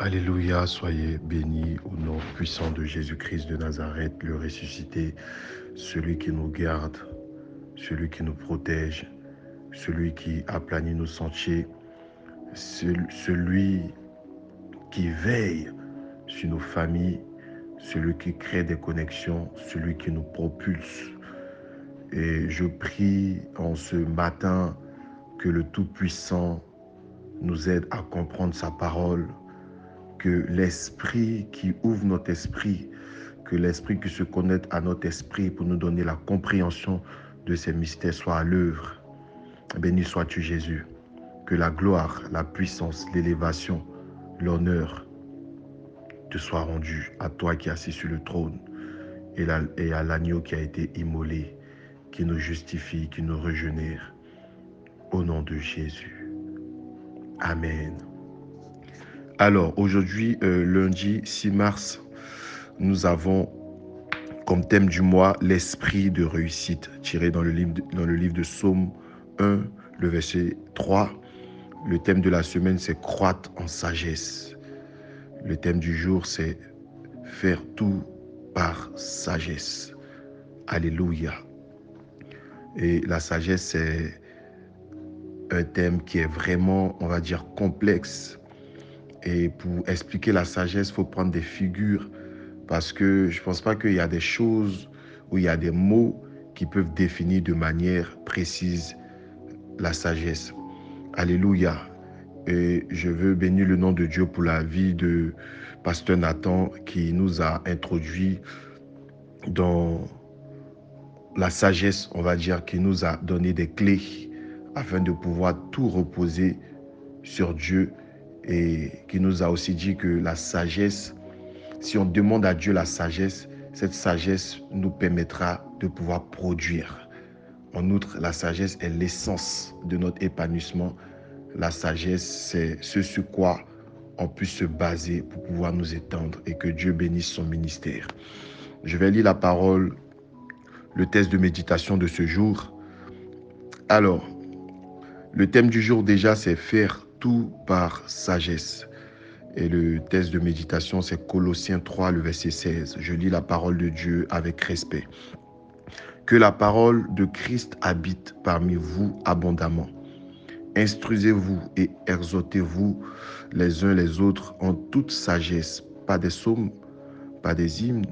Alléluia, soyez bénis au nom puissant de Jésus-Christ de Nazareth, le ressuscité, celui qui nous garde, celui qui nous protège, celui qui aplanit nos sentiers, celui qui veille sur nos familles, celui qui crée des connexions, celui qui nous propulse. Et je prie en ce matin que le Tout-Puissant nous aide à comprendre sa parole, que l'esprit qui ouvre notre esprit, que l'esprit qui se connecte à notre esprit pour nous donner la compréhension de ces mystères soit à l'œuvre. Béni sois-tu Jésus, que la gloire, la puissance, l'élévation, l'honneur te soit rendu à toi qui es assis sur le trône et à l'agneau qui a été immolé, qui nous justifie, qui nous régénère. Au nom de Jésus. Amen. Alors, aujourd'hui, lundi 6 mars, nous avons comme thème du mois l'esprit de réussite, tiré dans le livre de Psaume 1, le verset 3. Le thème de la semaine, c'est croître en sagesse. Le thème du jour, c'est faire tout par sagesse. Alléluia. Et la sagesse, c'est un thème qui est vraiment, on va dire, complexe. Et pour expliquer la sagesse, il faut prendre des figures parce que je ne pense pas qu'il y a des choses où il y a des mots qui peuvent définir de manière précise la sagesse. Alléluia. Et je veux bénir le nom de Dieu pour la vie de Pasteur Nathan qui nous a introduit dans la sagesse, on va dire, qui nous a donné des clés afin de pouvoir tout reposer sur Dieu et qui nous a aussi dit que la sagesse, si on demande à Dieu la sagesse, cette sagesse nous permettra de pouvoir produire. En outre, la sagesse est l'essence de notre épanouissement. La sagesse, c'est ce sur quoi on peut se baser pour pouvoir nous étendre et que Dieu bénisse son ministère. Je vais lire la parole, le texte de méditation de ce jour. Alors, le thème du jour déjà, c'est faire tout par sagesse. Et le texte de méditation, c'est Colossiens 3, le verset 16. Je lis la parole de Dieu avec respect. Que la parole de Christ habite parmi vous abondamment. Instruisez-vous et exhortez-vous les uns les autres en toute sagesse, pas des psaumes, pas des hymnes,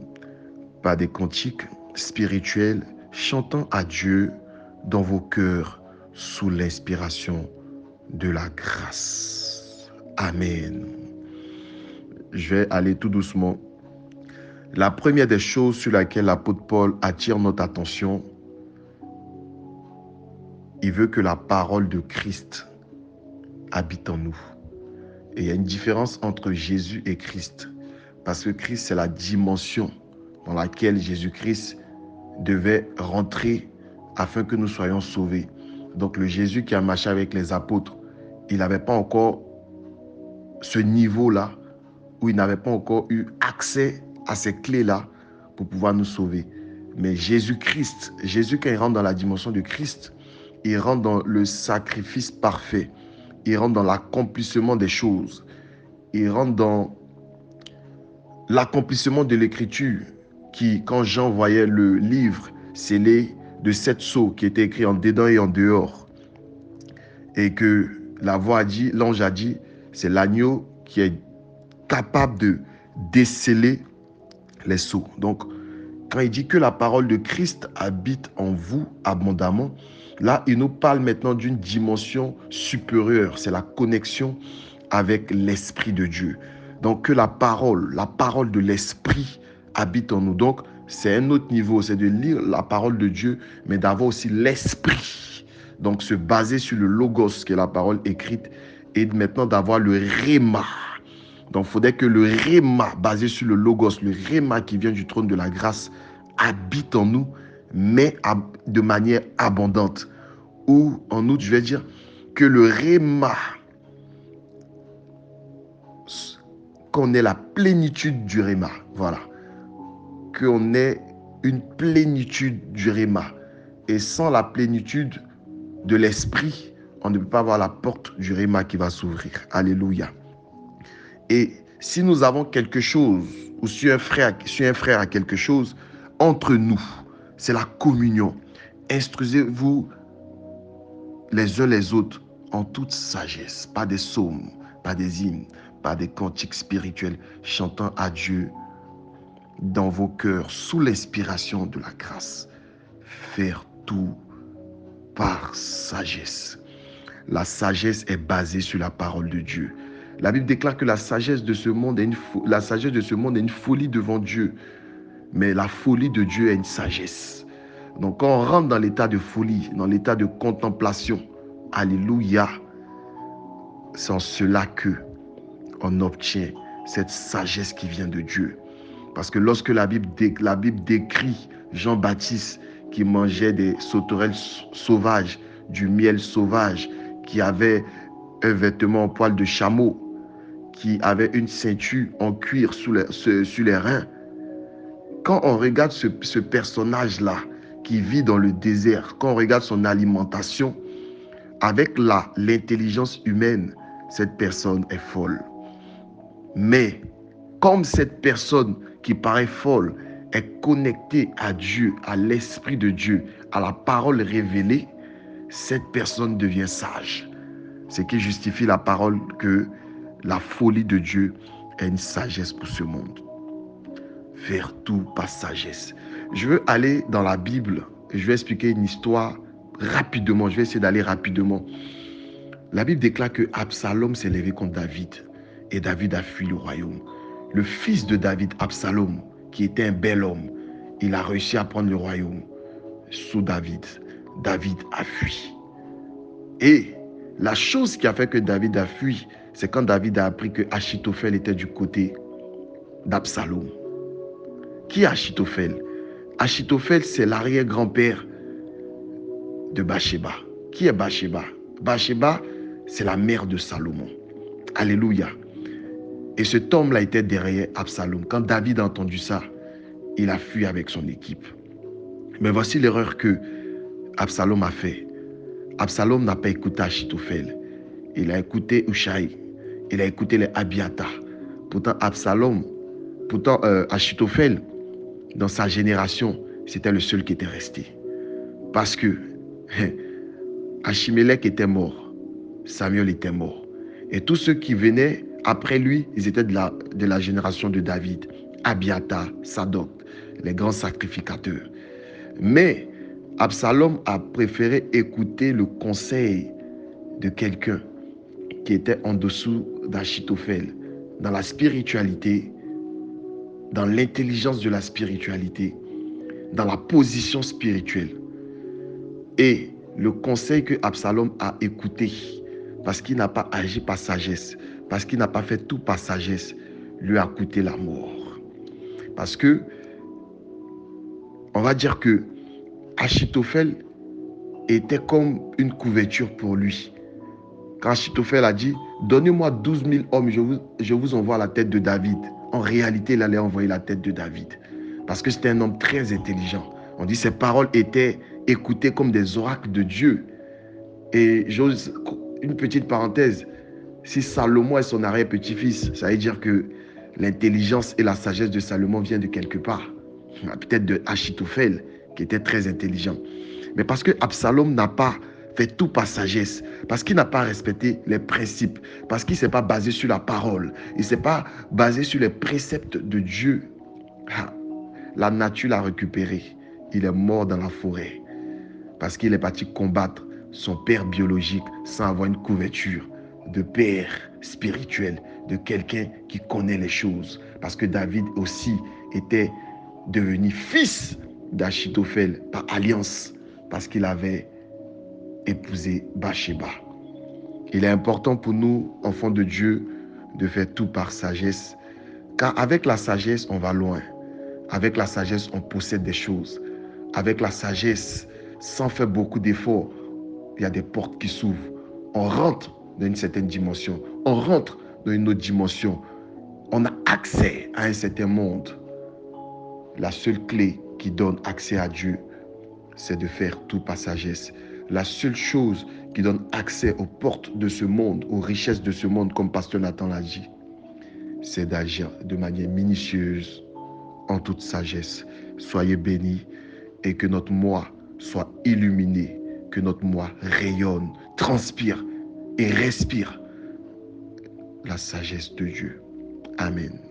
pas des cantiques spirituels, chantant à Dieu dans vos cœurs sous l'inspiration de la grâce. Amen. Je vais aller tout doucement. La première des choses sur laquelle l'apôtre Paul attire notre attention, il veut que la parole de Christ habite en nous. Et il y a une différence entre Jésus et Christ. Parce que Christ, c'est la dimension dans laquelle Jésus-Christ devait rentrer afin que nous soyons sauvés. Donc le Jésus qui a marché avec les apôtres, il n'avait pas encore ce niveau-là, où il n'avait pas encore eu accès à ces clés-là pour pouvoir nous sauver. Mais Jésus-Christ, Jésus quand il rentre dans la dimension de Christ, il rentre dans le sacrifice parfait. Il rentre dans l'accomplissement des choses. Il rentre dans l'accomplissement de l'écriture qui, quand Jean voyait le livre scellé de 7 sceaux qui était écrit en dedans et en dehors, et que la voix a dit, l'ange a dit, c'est l'agneau qui est capable de déceler les sceaux. Donc, quand il dit que la parole de Christ habite en vous abondamment, là, il nous parle maintenant d'une dimension supérieure. C'est la connexion avec l'Esprit de Dieu. Donc, que la parole de l'Esprit habite en nous. Donc, c'est un autre niveau, c'est de lire la parole de Dieu, mais d'avoir aussi l'Esprit. Donc, se baser sur le Logos, qui est la parole écrite, et maintenant d'avoir le Réma. Donc, il faudrait que le Réma, basé sur le Logos, le Réma qui vient du trône de la grâce, habite en nous, mais de manière abondante. Ou, en outre, je vais dire que le Réma, qu'on ait la plénitude du Réma. Voilà. Qu'on ait une plénitude du Réma. Et sans la plénitude de l'esprit, on ne peut pas avoir la porte du Réma qui va s'ouvrir. Alléluia. Et Si nous avons quelque chose, ou si un frère a quelque chose, entre nous, c'est la communion. Instruisez-vous les uns les autres en toute sagesse, pas des psaumes, pas des hymnes, pas des cantiques spirituels, chantant à Dieu dans vos cœurs sous l'inspiration de la grâce. Faire tout par sagesse. La sagesse est basée sur la parole de Dieu. La Bible déclare que la sagesse de ce monde est une folie devant Dieu. Mais la folie de Dieu est une sagesse. Donc quand on rentre dans l'état de folie, dans l'état de contemplation, alléluia, c'est en cela que on obtient cette sagesse qui vient de Dieu. Parce que lorsque la Bible décrit Jean-Baptiste qui mangeait des sauterelles sauvages, du miel sauvage, qui avait un vêtement en poil de chameau, qui avait une ceinture en cuir sur les reins, quand on regarde ce personnage-là qui vit dans le désert, quand on regarde son alimentation, avec l'intelligence humaine, cette personne est folle. Mais comme cette personne qui paraît folle est connectée à Dieu, à l'Esprit de Dieu, à la parole révélée, cette personne devient sage. Ce qui justifie la parole que la folie de Dieu est une sagesse pour ce monde. Faire tout par sagesse. Je veux aller dans la Bible et je vais expliquer une histoire rapidement. Je vais essayer d'aller rapidement. La Bible déclare que Absalom s'est levé contre David et David a fui le royaume. Le fils de David, Absalom, qui était un bel homme, il a réussi à prendre le royaume sous David. David a fui. Et la chose qui a fait que David a fui, c'est quand David a appris que Achitophel était du côté d'Absalom. Qui est Achitophel? Achitophel, c'est l'arrière-grand-père de Bathsheba. Qui est Bathsheba? Bathsheba, c'est la mère de Salomon. Alléluia. Et cet homme-là était derrière Absalom. Quand David a entendu ça, il a fui avec son équipe. Mais voici l'erreur que Absalom a fait. Absalom n'a pas écouté Achitophel. Il a écouté Ushaï. Il a écouté les Abiathar. Pourtant, Achitophel, dans sa génération, c'était le seul qui était resté. Parce que Achimélec était mort. Samuel était mort. Et tous ceux qui venaient après lui, ils étaient de la génération de David. Abiathar, Sadok, les grands sacrificateurs. Mais Absalom a préféré écouter le conseil de quelqu'un qui était en dessous d'Achitophel, dans la spiritualité, dans l'intelligence de la spiritualité, dans la position spirituelle. Et le conseil que Absalom a écouté, parce qu'il n'a pas agi par sagesse, parce qu'il n'a pas fait tout par sagesse, lui a coûté la mort. Parce que, on va dire que Achitophel était comme une couverture pour lui. Quand Achitophel a dit, donnez-moi 12 000 hommes, je vous envoie la tête de David. En réalité, il allait envoyer la tête de David. Parce que c'était un homme très intelligent. On dit ses paroles étaient écoutées comme des oracles de Dieu. Et j'ose une petite parenthèse. Si Salomon est son arrière-petit-fils, ça veut dire que l'intelligence et la sagesse de Salomon viennent de quelque part. Peut-être de Achitophel, qui était très intelligent. Mais parce que Absalom n'a pas fait tout par sagesse, parce qu'il n'a pas respecté les principes, parce qu'il ne s'est pas basé sur la parole, il ne s'est pas basé sur les préceptes de Dieu. La nature l'a récupéré. Il est mort dans la forêt parce qu'il est parti combattre son père biologique sans avoir une couverture de père spirituel, de quelqu'un qui connaît les choses. Parce que David aussi était devenu fils d'Achitophel par alliance, parce qu'il avait épousé Bathsheba. Il est important pour nous, enfants de Dieu, de faire tout par sagesse, car avec la sagesse, on va loin. Avec la sagesse, on possède des choses. Avec la sagesse, sans faire beaucoup d'efforts, il y a des portes qui s'ouvrent. On rentre dans une certaine dimension. On rentre dans une autre dimension. On a accès à un certain monde. La seule clé qui donne accès à Dieu, c'est de faire tout par sagesse. La seule chose qui donne accès aux portes de ce monde, aux richesses de ce monde, comme Pasteur Nathan l'a dit, c'est d'agir de manière minutieuse, en toute sagesse. Soyez bénis et que notre moi soit illuminé, que notre moi rayonne, transpire et respire la sagesse de Dieu. Amen.